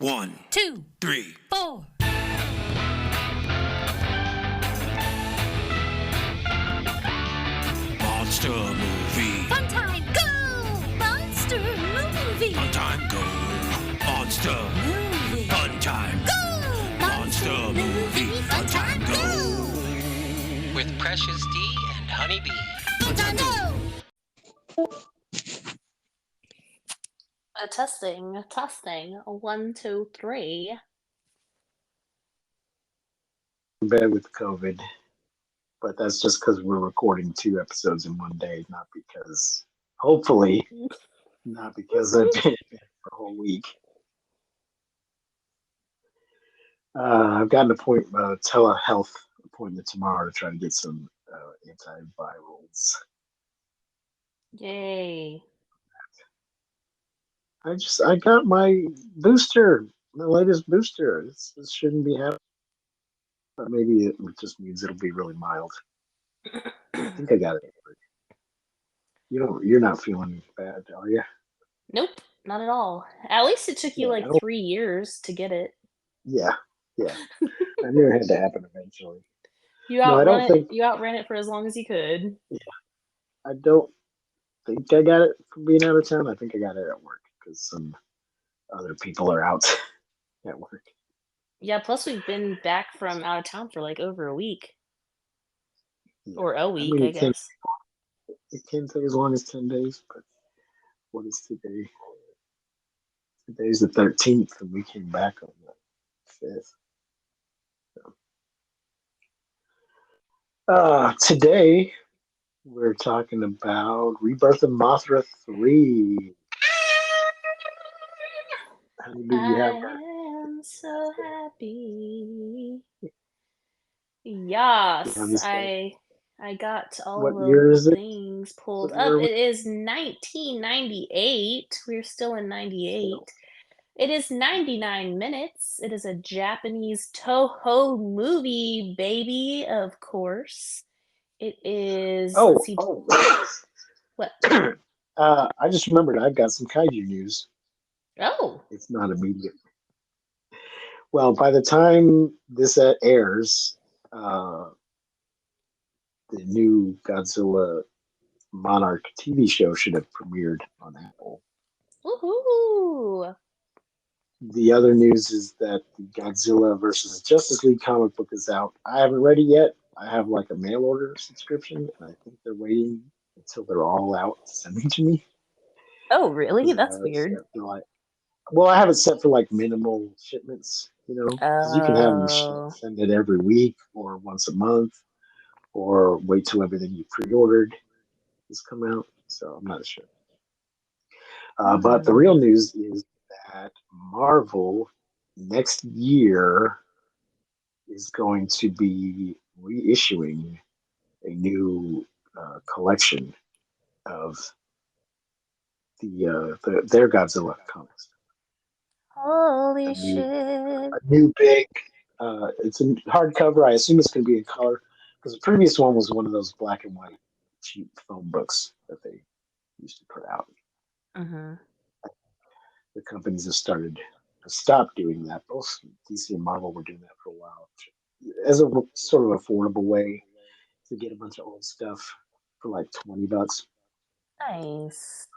1, 2, 3, 4. Monster movie. Fun time, go! Monster movie. Fun time, go. Monster Movie. Fun time. Go! Monster movie. Fun time, go. With Precious D and Honey Bee. Fun time, go! Testing. 1, 2, 3. Bad with COVID, but that's just because we're recording 2 episodes in one day, not because, hopefully, not because I've been for a whole week. I've got a telehealth appointment tomorrow to try to get some antivirals. Yay. I got my booster, my latest booster. This shouldn't be happening, but maybe it just means it'll be really mild. I think I got it. You're not feeling bad, are you? Nope, not at all. At least it took you Yeah, like 3 years to get it. Yeah. I knew it had to happen eventually. You No, I outran don't think. You outran it for as long as you could. I don't think I got it from being out of town. I think I got it at work because some other people are out at work. Yeah, plus we've been back from out of town for like over a week. Yeah. Or a week, mean, I guess. It can take as long as 10 days, but what is today? Today's the 13th, and we came back on the 5th. Today, we're talking about Rebirth of Mothra 3. How many do you have? I am so happy. Yes, I got all What of year the is it? things pulled up. It is 1998. We're still in 98. It is 99 minutes. It is a Japanese Toho movie, baby, of course. It is. Let's see. What? I just remembered I've got some kaiju news. Oh. It's not immediate. Well, by the time this airs, the new Godzilla Monarch TV show should have premiered on Apple. Woohoo! The other news is that the Godzilla versus Justice League comic book is out. I haven't read it yet. I have like a mail order subscription, and I think they're waiting until they're all out to send them to me. Oh, really? That's weird. Well, I have it set for like minimal shipments, because you can have them send it every week or once a month, or wait till everything you pre-ordered has come out. So I'm not sure. But the real news is that Marvel next year is going to be reissuing a new collection of their Godzilla comics. Holy shit! A new big. It's a hardcover. I assume it's going to be in color because the previous one was one of those black and white cheap phone books that they used to put out. Mm-hmm. The companies have stopped doing that. Both DC and Marvel were doing that for a while as a sort of affordable way to get a bunch of old stuff for like $20. Nice.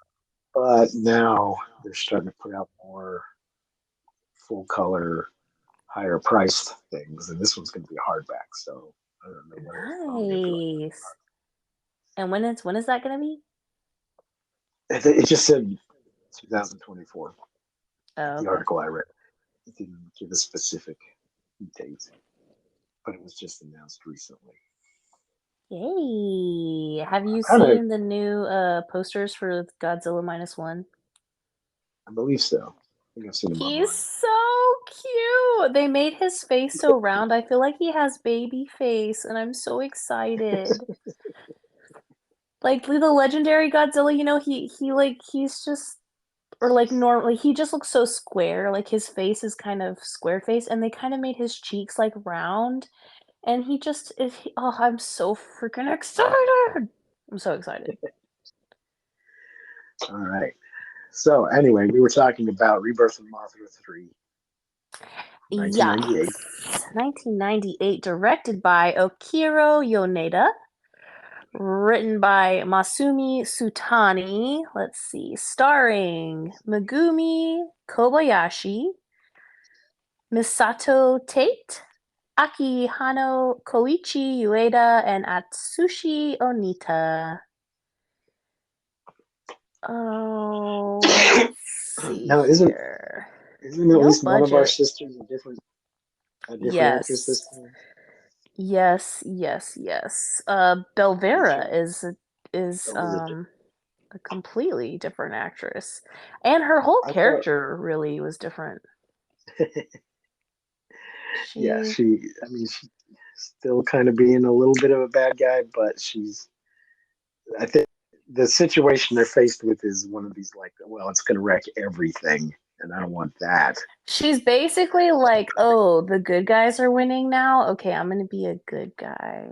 But now they're starting to put out more full color, higher priced things, and this one's going to be a hardback. So I don't know what. Nice. And when is that going to be? It just said 2024. Oh, the article I read. It didn't give a specific date, but it was just announced recently. Yay! Have you seen the new posters for Godzilla -1? I believe so. I think I've seen him online. He's so cute! They made his face so round. I feel like he has baby face, and I'm so excited. Like the legendary Godzilla, he's just, or like normally he just looks so square. Like his face is kind of square face, and they kind of made his cheeks like round. And he just is. Oh, I'm so freaking excited! I'm so excited. All right. So anyway, we were talking about Rebirth of Mothra 3. 1998. Yes. 1998, directed by Okiro Yoneda, written by Masumi Sutani. Let's see. Starring Megumi Kobayashi, Misato Tate, Akihano Koichi Ueda, and Atsushi Onita. Oh, let's see Now, here. isn't at No least one of our budget. sisters a different actress this Yes. time? Yes, yes, yes. Belvera is Oh, is it? a completely different actress. And her whole I thought, character really was different. yeah, She I mean, she's still kind of being a little bit of a bad guy, but I think the situation they're faced with is one of these, like, well, it's going to wreck everything, and I don't want that. she's basically like, "Oh, the good guys are winning now. Okay, I'm going to be a good guy."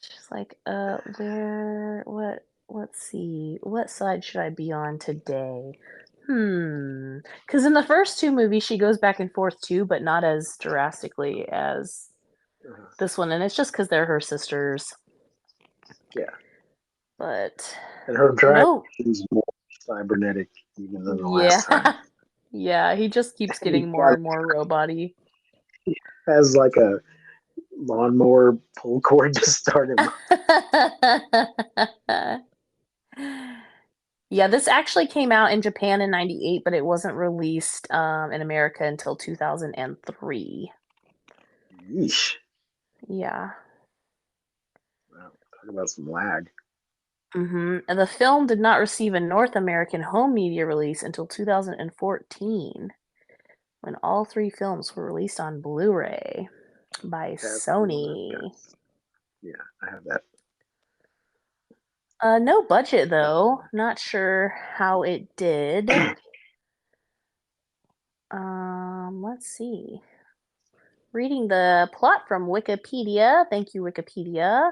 She's like, let's see. What side should I be on today? Because in the first two movies, she goes back and forth too, but not as drastically as Uh, this one. And it's just because they're her sisters. yeah, But and her dragon no, is more cybernetic even than the yeah. last time. Yeah, he just keeps He getting more and more robot-y. has like a lawnmower pull cord to start him. Yeah, this actually came out in Japan in 98, but it wasn't released in America until 2003. Yeesh. Yeah. Wow, talk about some lag. And the film did not receive a North American home media release until 2014, when all three films were released on Blu-ray by That's the one I've got. Sony. Yeah, I have that. No budget though. Not sure how it did. Let's see. Reading the plot from Wikipedia. Thank you, Wikipedia.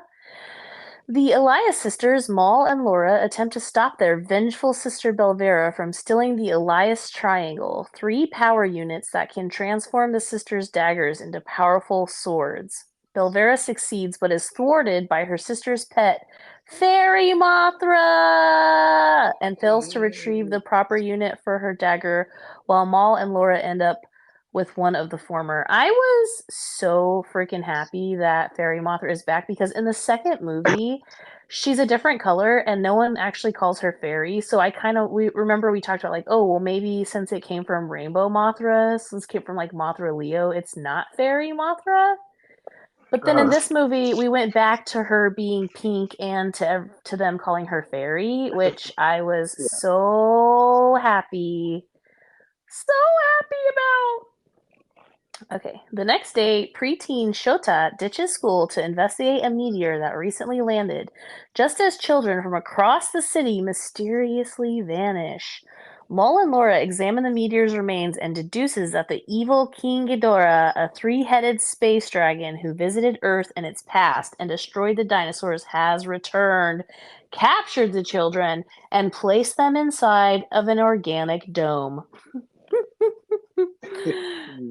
The Elias sisters, Maul and Laura, attempt to stop their vengeful sister Belvera from stealing the Elias Triangle, three power units that can transform the sisters' daggers into powerful swords. Belvera succeeds but is thwarted by her sister's pet, Fairy Mothra, and fails to retrieve the proper unit for her dagger, while Maul and Laura end up with one of the former. I was so freaking happy that Fairy Mothra is back because in the second movie, she's a different color and no one actually calls her Fairy. So we talked about like, oh, well, maybe since it came from Rainbow Mothra, since it came from like Mothra Leo, it's not Fairy Mothra. But then in this movie, we went back to her being pink and to them calling her Fairy, which I was Yeah. so happy about. Okay. The next day, preteen Shota ditches school to investigate a meteor that recently landed, just as children from across the city mysteriously vanish. Maul and Laura examine the meteor's remains and deduces that the evil King Ghidorah, a three-headed space dragon who visited Earth in its past and destroyed the dinosaurs, has returned, captured the children, and placed them inside of an organic dome.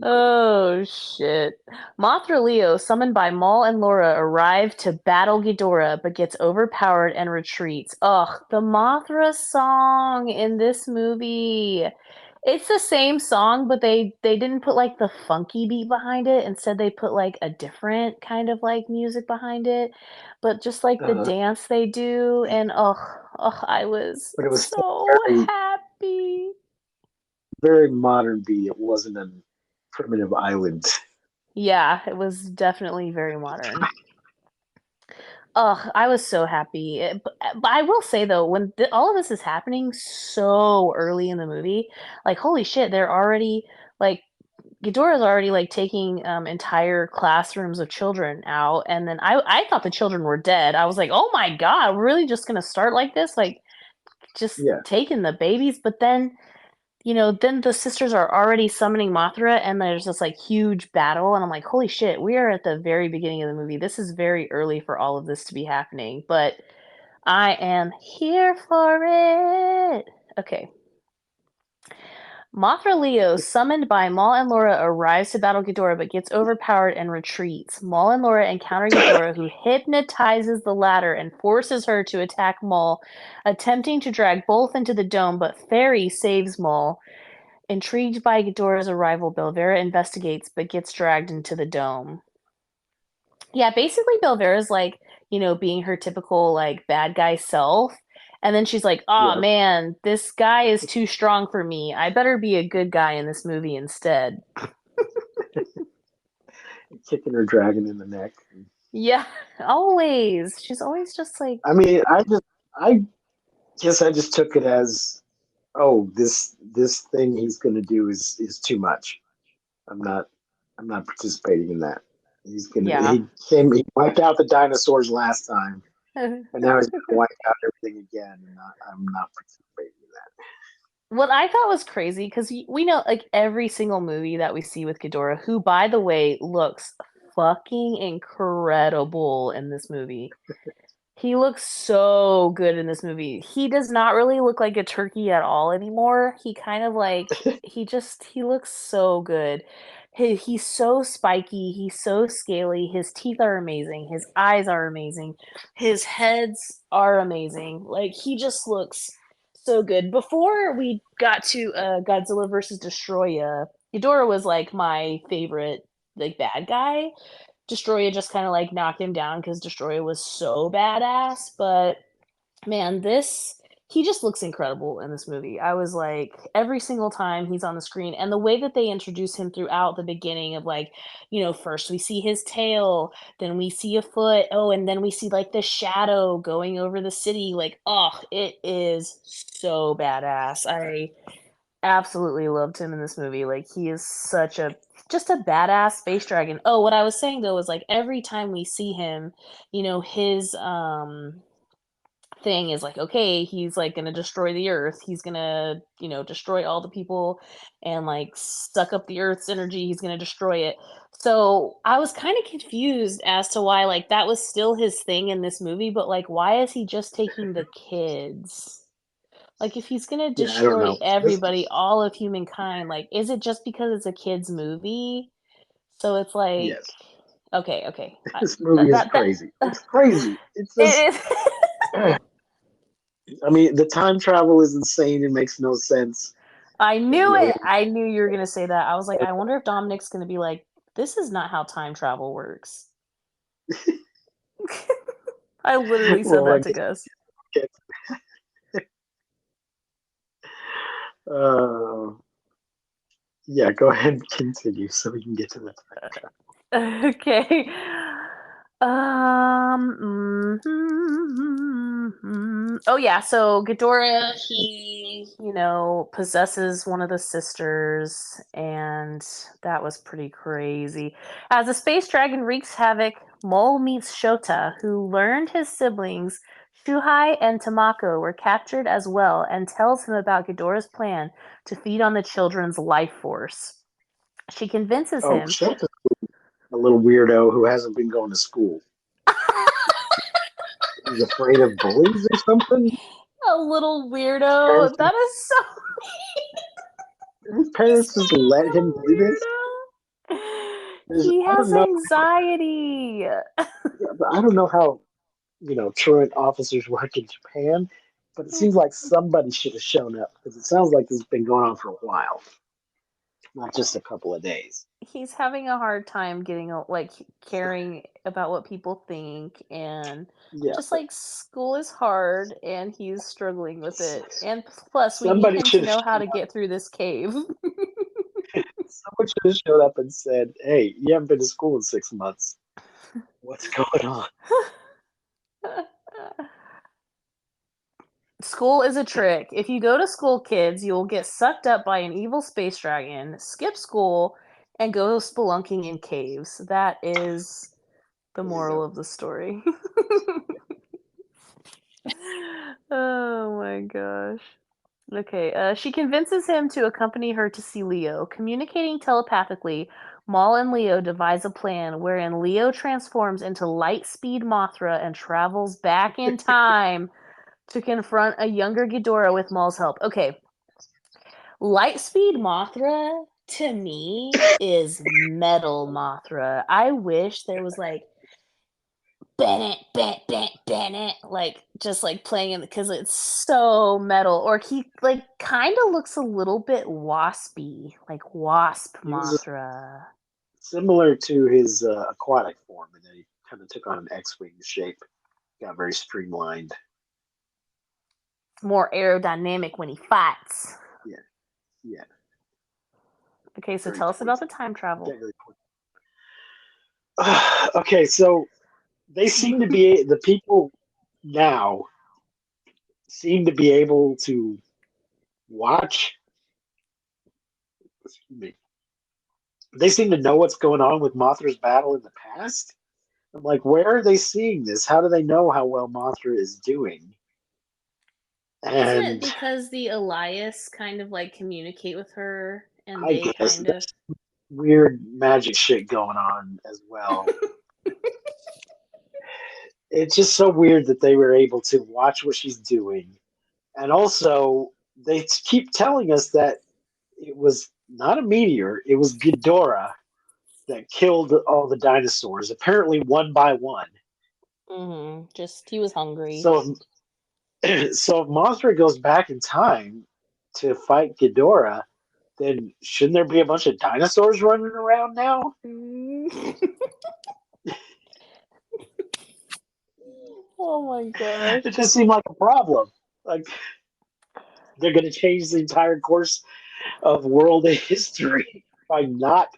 Oh shit. Mothra Leo, summoned by Maul and Laura, arrive to battle Ghidorah, but gets overpowered and retreats. Ugh, the Mothra song in this movie. It's the same song, but they didn't put like the funky beat behind it. Instead, they put like a different kind of like music behind it. But just like the dance they do, and I was But it was still so very, happy. very modern beat. It wasn't a primitive island. Yeah, it was definitely very modern. Ugh, I was so happy. But I will say though, when all of this is happening so early in the movie, like holy shit, they're already like Ghidorah's already like taking entire classrooms of children out, and then I thought the children were dead. I was like, oh my god, we're really just gonna start like this, like just Yeah. taking the babies. But then then the sisters are already summoning Mothra, and there's this like huge battle, and I'm like, holy shit, we are at the very beginning of the movie. This is very early for all of this to be happening, but I am here for it. Okay. Mothra Leo, summoned by Maul and Laura, arrives to battle Ghidorah but gets overpowered and retreats. Maul and Laura encounter Ghidorah, who hypnotizes the latter and forces her to attack Maul, attempting to drag both into the dome, but Fairy saves Maul. Intrigued by Ghidorah's arrival, Belvera investigates but gets dragged into the dome. Yeah, basically Belvera's like, being her typical like bad guy self. And then she's like, "Oh Yeah, man, this guy is too strong for me. I better be a good guy in this movie instead." kicking her dragon in the neck. Yeah, always. She's always just like, I mean, I guess I just took it as, oh, this thing he's going to do is too much. I'm not participating in that. yeah. He wiped out the dinosaurs last time, and now he's going to wipe out everything again, and I'm not participating in that. What I thought was crazy, because we know like every single movie that we see with Ghidorah, who by the way looks fucking incredible in this movie. He looks so good in this movie. He does not really look like a turkey at all anymore. He kind of like he looks so good. He's so spiky, he's so scaly. His teeth are amazing. His eyes are amazing. His heads are amazing. Like he just looks so good. Before we got to Godzilla versus Destroya, Ghidorah was like my favorite like bad guy. Destroya just kind of like knocked him down because Destroya was so badass. But man, he just looks incredible in this movie. I was like, every single time he's on the screen, and the way that they introduce him throughout the beginning of like, first we see his tail, then we see a foot, oh, and then we see like the shadow going over the city. Like, oh, it is so badass. I absolutely loved him in this movie. Like he is just a badass space dragon. Oh, what I was saying though is like every time we see him, his thing is like, okay, he's like gonna destroy the earth. He's gonna, destroy all the people and like suck up the earth's energy. He's gonna destroy it. So I was kind of confused as to why like that was still his thing in this movie, but like why is he just taking the kids? Like, if he's gonna Yeah, I don't destroy know. everybody, all of humankind, like, is it just because it's a kid's movie? So it's like, Yes, okay. this movie is That crazy. It's crazy. It's just. it is. I mean, the time travel is insane. It makes no sense. I knew You it. I knew you were gonna say that. I was like, I wonder if Dominic's gonna be like, this is not how time travel works. I literally said well, I that to Gus. guess. Uh, yeah, go ahead and continue so we can get to the time travel. Okay. Oh yeah, so Ghidorah, he, possesses one of the sisters, and that was pretty crazy. As the space dragon wreaks havoc, Mole meets Shota, who learned his siblings, Shuhai and Tamako, were captured as well, and tells him about Ghidorah's plan to feed on the children's life force. She convinces Oh, him. Shelton's a little weirdo who hasn't been going to school. He's afraid of bullies or something. A little His parents, weirdo. That is so. his He's parents just such let a him do this. weirdo. He I has don't know. anxiety. Yeah, but I don't know how truant officers work in Japan, but it seems like somebody should have shown up because it sounds like this has been going on for a while, not just a couple of days. He's having a hard time like caring about what people think, and Yeah, just but like school is hard and he's struggling with it. And plus we need somebody him to should have know how to get through this cave. someone should have showed up and said, "Hey, you haven't been to school in 6 months. What's going on?" School is a trick. If you go to school, kids, you'll get sucked up by an evil space dragon, skip school, and go spelunking in caves. That is the There you moral go. of the story. Oh my gosh. Okay, she convinces him to accompany her to see Leo. Communicating telepathically, Maul and Leo devise a plan wherein Leo transforms into Lightspeed Mothra and travels back in time to confront a younger Ghidorah with Maul's help. Okay, Lightspeed Mothra, to me, is metal Mothra. I wish there was, like, Bennett, Bennett, like, just, like, playing in because it's so metal. Or he, like, kinda looks a little bit waspy, like Wasp He was Mothra. similar to his aquatic form, and then he kind of took on an X-wing shape. Got very streamlined. More aerodynamic when he fights. Yeah, yeah. Okay, so Very tell us about pointy. the time travel. Can't really okay, so they seem to be the people now seem to be able to watch. Excuse me. They seem to know what's going on with Mothra's battle in the past. I'm like, where are they seeing this? How do they know how well Mothra is doing? Isn't it And because the Elias kind of, like, communicate with her, and I they guess kind of... there's weird magic shit going on as well. It's just so weird that they were able to watch what she's doing. And also, they keep telling us that it was not a meteor, it was Ghidorah that killed all the dinosaurs, apparently one by one. Just, he was hungry. So, so if Mothra goes back in time to fight Ghidorah, then shouldn't there be a bunch of dinosaurs running around now? Oh my gosh. It just seemed like a problem. Like, they're going to change the entire course of world history by not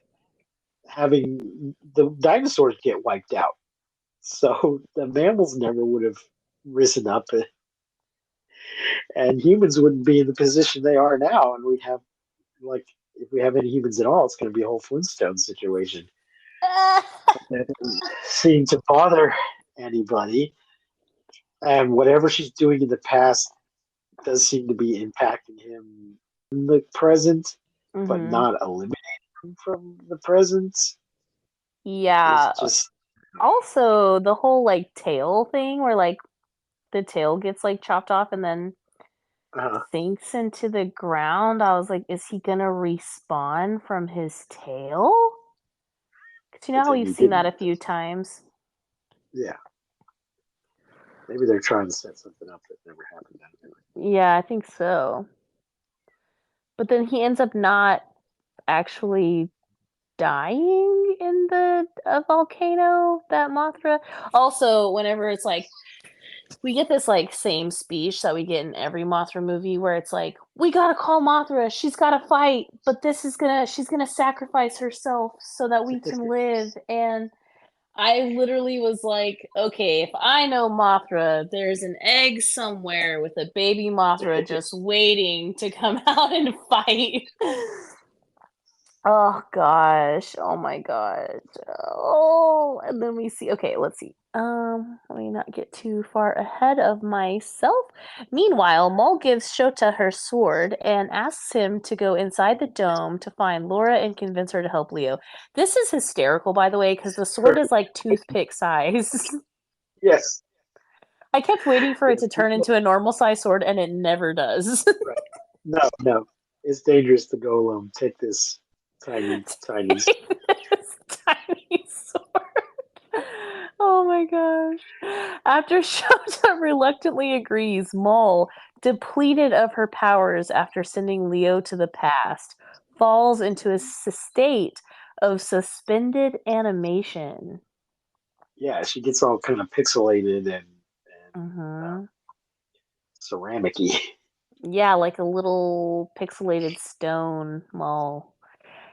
having the dinosaurs get wiped out. So the mammals never would have risen up, and humans wouldn't be in the position they are now. And we have, like, if we have any humans at all, it's going to be a whole Flintstone situation. It doesn't seem to bother anybody. And whatever she's doing in the past does seem to be impacting him in the present, but not eliminating him from the present. Yeah. It's just Also, the whole, like, tail thing where, like, the tail gets, like, chopped off and then sinks into the ground. I was like, is he gonna respawn from his tail? Because you know how we've seen that a few times? Yeah. Maybe they're trying to set something up that never happened. Yeah, I think so. But then he ends up not actually dying in the volcano, that Mothra. Also, whenever it's like, we get this, like, same speech that we get in every Mothra movie where it's like, we gotta call Mothra, she's gotta fight, but she's gonna sacrifice herself so that we can live. And I literally was like, okay, if I know Mothra, there's an egg somewhere with a baby Mothra just waiting to come out and fight. Oh gosh. Oh my gosh. Oh, and then we see, okay, let's see. Let me not get too far ahead of myself. Meanwhile, Mole gives Shota her sword and asks him to go inside the dome to find Laura and convince her to help Leo. This is hysterical, by the way, because the sword is like toothpick size. Yes. I kept waiting for it to turn into a normal size sword, and it never does. Right. No. It's dangerous to go alone. Take this tiny Tiny sword. Oh my gosh. After Shota reluctantly agrees, Mole, depleted of her powers after sending Leo to the past, falls into a state of suspended animation. Yeah, she gets all kind of pixelated and ceramic-y. Yeah, like a little pixelated stone mole.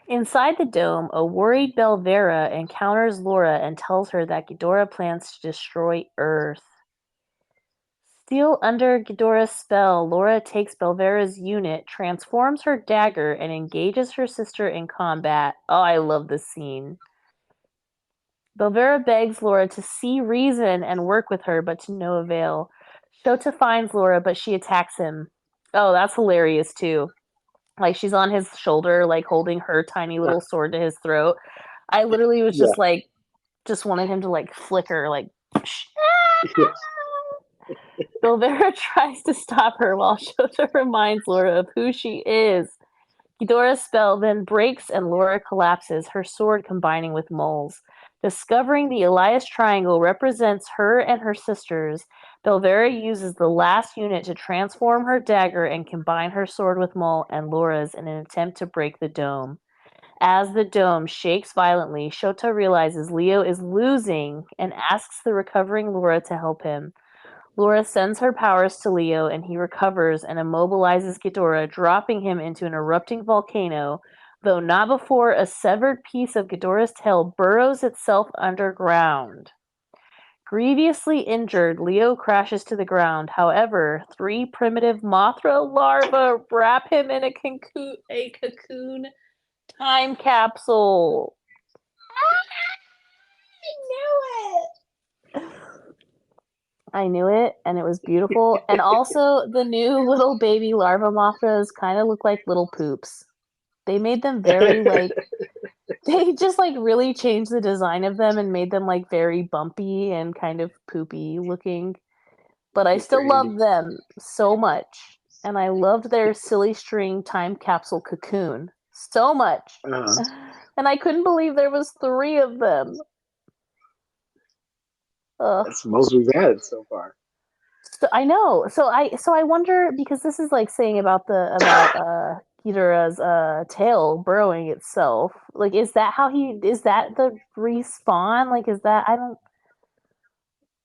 Inside the dome, a worried Belvera encounters Laura and tells her that Ghidorah plans to destroy Earth. Still under Ghidorah's spell, Laura takes Belvera's unit, transforms her dagger, and engages her sister in combat. Oh, I love this scene. Belvera begs Laura to see reason and work with her, but to no avail. Shota finds Laura, but she attacks him. Oh, that's hilarious, too. Like, she's on his shoulder, like, holding her tiny little sword to his throat. I literally was just, like, just wanted him to, like, flicker, like, Belvera tries to stop her while Shota reminds Laura of who she is Ghidorah's spell then breaks and Laura collapses, her sword combining with Mole's. Discovering the Elias Triangle represents her and her sisters, Belvera uses the last unit to transform her dagger and combine her sword with Mole and Laura's in an attempt to break the dome. As the dome shakes violently, Shota realizes Leo is losing and asks the recovering Laura to help him. Laura sends her powers to Leo and he recovers and immobilizes Ghidorah, dropping him into an erupting volcano, though not before a severed piece of Ghidorah's tail burrows itself underground. Grievously injured, Leo crashes to the ground. However, 3 primitive Mothra larvae wrap him in a cocoon time capsule. I knew it, and it was beautiful. And also, the new little baby larva Mothras kind of look like little poops. They made them very, they just, really changed the design of them and made them, very bumpy and kind of poopy looking. But I still love them so much. And I loved their silly string time capsule cocoon so much. And I couldn't believe there was 3 of them. That's the most we've had so far. So, I know. So I wonder, because this is saying about Ghidorah's tail burrowing itself. Is that the respawn? Is that, I don't,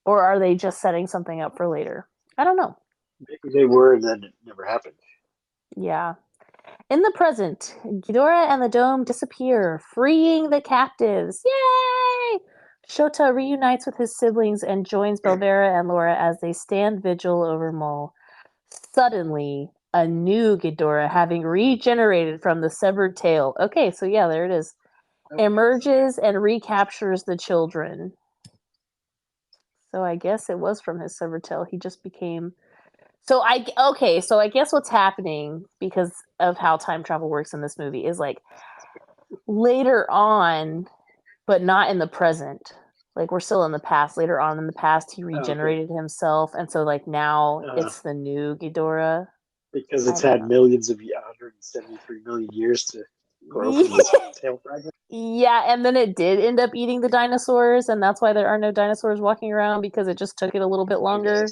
or are they just setting something up for later? I don't know. Maybe they were, and then it never happened. Yeah. In the present, Ghidorah and the dome disappear, freeing the captives. Yay! Shota reunites with his siblings and joins Belvera and Laura as they stand vigil over Mole. Suddenly, a new Ghidorah, having regenerated from the severed tail. Okay, so yeah, there it is. Emerges and recaptures the children. So I guess it was from his severed tail. He just became... So I guess what's happening, because of how time travel works in this movie, is later on, but not in the present. We're still in the past. Later on in the past, he regenerated himself, and so now it's the new Ghidorah. Because it's had millions of 173 million years to grow from this tail fragment. Yeah, and then it did end up eating the dinosaurs, and that's why there are no dinosaurs walking around, because it just took it a little bit longer.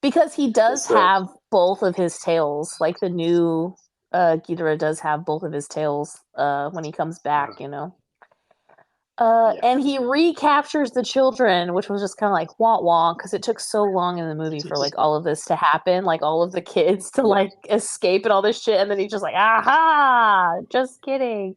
Because he does have both of his tails, the new Ghidorah does have both of his tails when he comes back, And he recaptures the children, which was just kind of wah-wah, because it took so long in the movie for all of this to happen, all of the kids to escape and all this shit, and then he's just aha! Just kidding.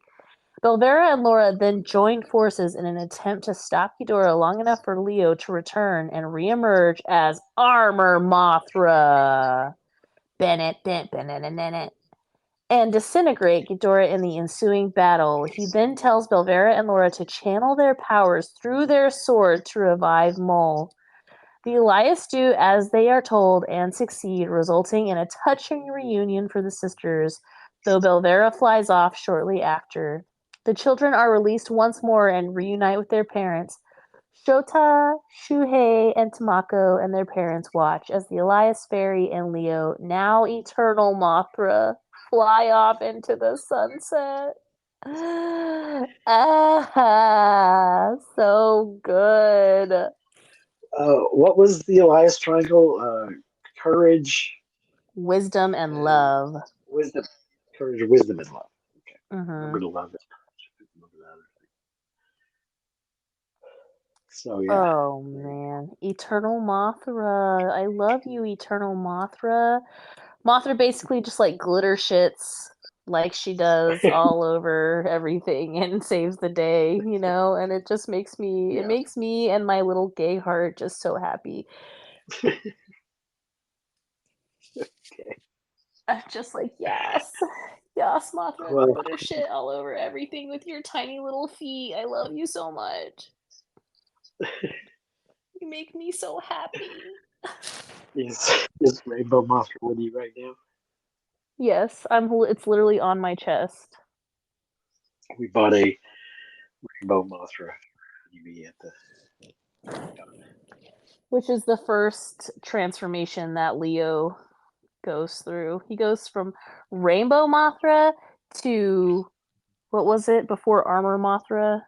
Belvera and Laura then joined forces in an attempt to stop Ghidorah long enough for Leo to return and reemerge as Armor Mothra. Bennett, and disintegrate Ghidorah in the ensuing battle. He then tells Belvera and Laura to channel their powers through their sword to revive Mole. The Elias do as they are told and succeed, resulting in a touching reunion for the sisters, though Belvera flies off shortly after. The children are released once more and reunite with their parents. Shota, Shuhei, and Tamako and their parents watch as the Elias Fairy and Leo, now eternal Mothra, fly off into the sunset. So good. What was the Elias Triangle? Courage, wisdom, and love. Wisdom, courage, wisdom, and love. Okay. Mm-hmm. Remember to love it. Remember that other thing. So yeah. Oh man, Eternal Mothra! I love you, Eternal Mothra. Mothra basically just glitter shits like she does all over everything and saves the day, and it just makes me, it makes me and my little gay heart just so happy. Okay. I'm just yes, Mothra, glitter shit all over everything with your tiny little feet. I love you so much. You make me so happy. Is Rainbow Mothra with you right now? Yes, it's literally on my chest. We bought a Rainbow Mothra at the which is the first transformation that Leo goes through. He goes from Rainbow Mothra to what was it before Armor Mothra?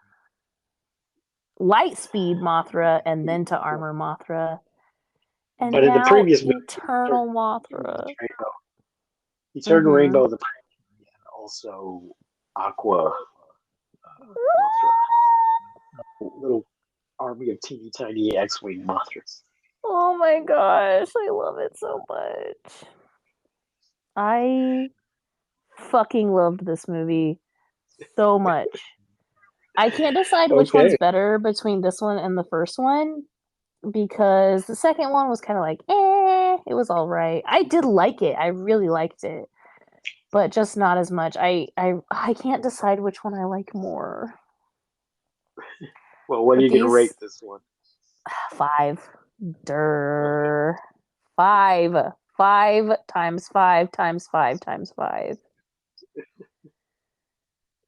Lightspeed Mothra, and then to Armor Mothra. And but in the now previous movie, Eternal Mothra. He turned Mhm. Rainbow the Pregnant and also Aqua Mothra. Little army of teeny tiny X-Wing Mothras. Oh my gosh, I love it so much. I fucking loved this movie so much. I can't decide which Okay. one's better between this one and the first one because the second one was kind of like, it was all right. I did like it. I really liked it, but just not as much. I can't decide which one I like more. Well, what are you going to rate this one? 5. Durr. 5. 5 times 5 times 5 times 5.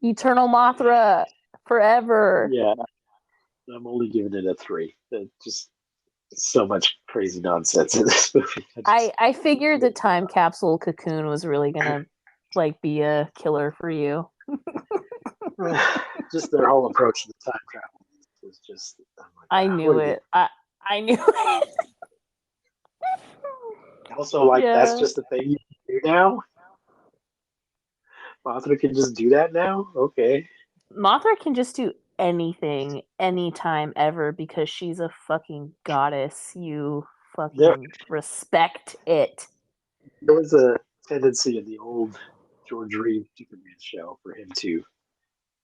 Eternal Mothra. Forever. Yeah. I'm only giving it a 3. Just so much crazy nonsense in this movie. I figured the time capsule cocoon was really gonna like be a killer for you. Just their whole approach to the time travel was just. I knew it. I knew it. Also, like that's just the thing you can do now. Mothra can just do that now. Okay. Mothra can just do anything, anytime, ever because she's a fucking goddess. You fucking respect it. There was a tendency in the old George Reed Superman show for him to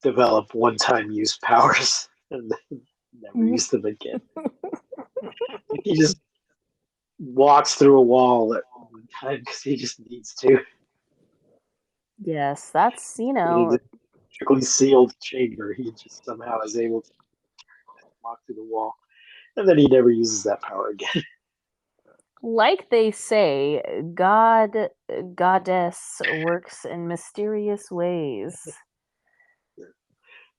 develop one-time use powers and then never use them again. He just walks through a wall at one time because he just needs to. Yes, that's In a strictly sealed chamber, he just somehow is able to walk through the wall, and then he never uses that power again. Like they say, goddess works in mysterious ways.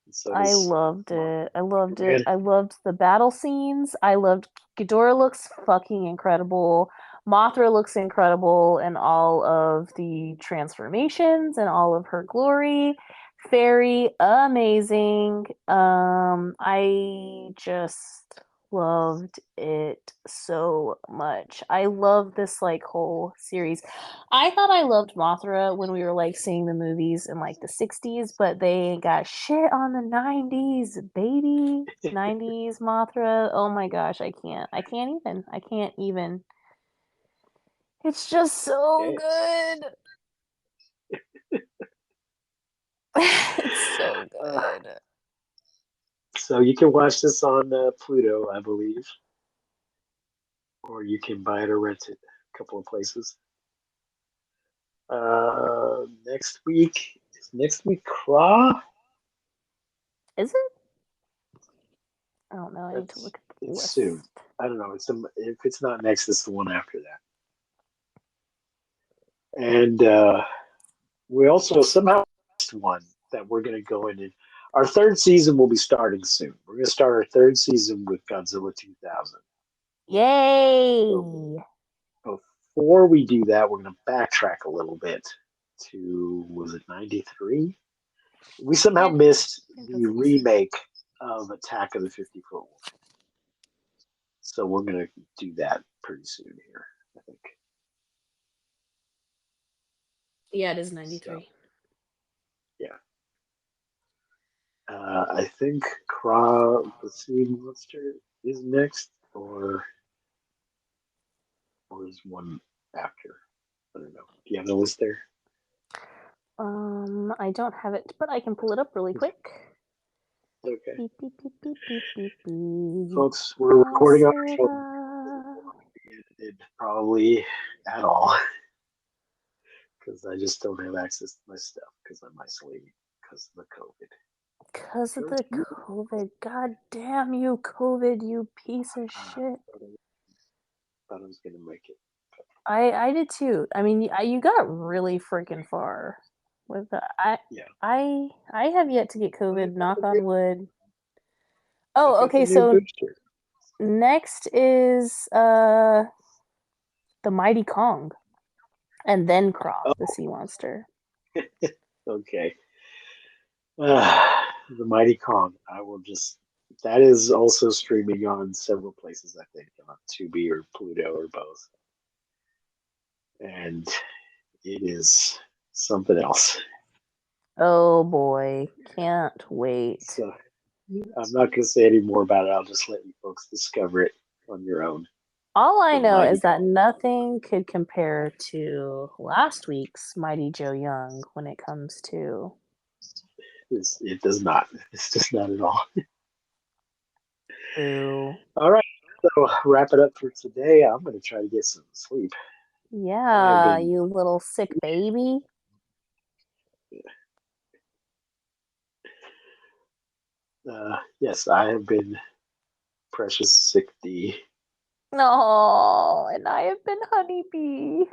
So I loved it. I loved it. I loved the battle scenes. I loved Ghidorah looks fucking incredible. Mothra looks incredible in all of the transformations and all of her glory. Fairy, amazing. I just loved it so much. I love this like whole series. I thought I loved Mothra when we were like seeing the movies in like the 60s, but they got shit on the 90s, baby. 90s Mothra. Oh my gosh, I can't even. It's just so good. It's so good. So you can watch this on Pluto, I believe, or you can buy it or rent it a couple of places. Next week Craw? Is it? I don't know. I need to look at the list. Soon. I don't know. If it's not next, it's the one after that. And we also somehow missed one that we're going to go in. Our third season will be starting soon. We're going to start our third season with Godzilla 2000. Yay! So before we do that, we're going to backtrack a little bit to, was it 93? We somehow missed the remake of Attack of the 50-Foot Wolf. So we're going to do that pretty soon here, I think. Yeah, it is 93. So, yeah. I think Kra the Sea Monster is next, or is one after? I don't know. Do you have the list there? I don't have it, but I can pull it up really quick. Okay. Beep, beep, beep, beep, beep, beep, beep. Folks, we're recording on our phone. Probably at all. Because I just don't have access to my stuff because I'm isolated because of the COVID. Because of the COVID. God damn you, COVID, you piece of shit. Thought I was going to make it. I did too. I mean, you got really freaking far with that. I have yet to get COVID, knock on wood. Oh, okay, so next is the Mighty Kong. And then Croc, the sea monster. Okay. The Mighty Kong. I will just. That is also streaming on several places, I think, on Tubi or Pluto or both. And it is something else. Oh boy, can't wait. So I'm not going to say any more about it. I'll just let you folks discover it on your own. All I know Mighty is that Kong. nothing could compare to last week's Mighty Joe Young when it comes to. It does not. It's just not at all. Boo. All right. So wrap it up for today. I'm going to try to get some sleep. Yeah, you little sick baby. Yes, I have been Precious Sick D. No, and I have been Honeybee.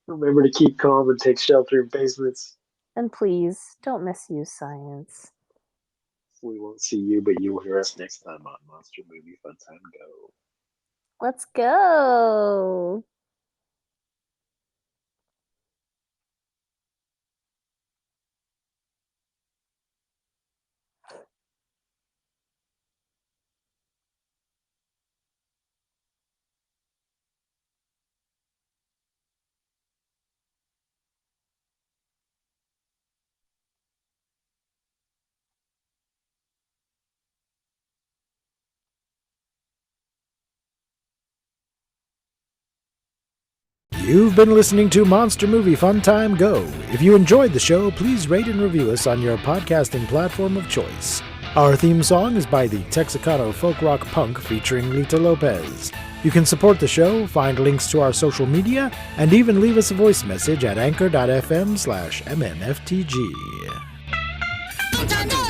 Remember to keep calm and take shelter in basements. And please, don't misuse science. We won't see you, but you will hear us next time on Monster Movie Fun Time Go. Let's go. You've been listening to Monster Movie Fun Time Go. If you enjoyed the show, please rate and review us on your podcasting platform of choice. Our theme song is by the Texicano Folk Rock Punk featuring Lita Lopez. You can support the show, find links to our social media, and even leave us a voice message at anchor.fm/mmftg.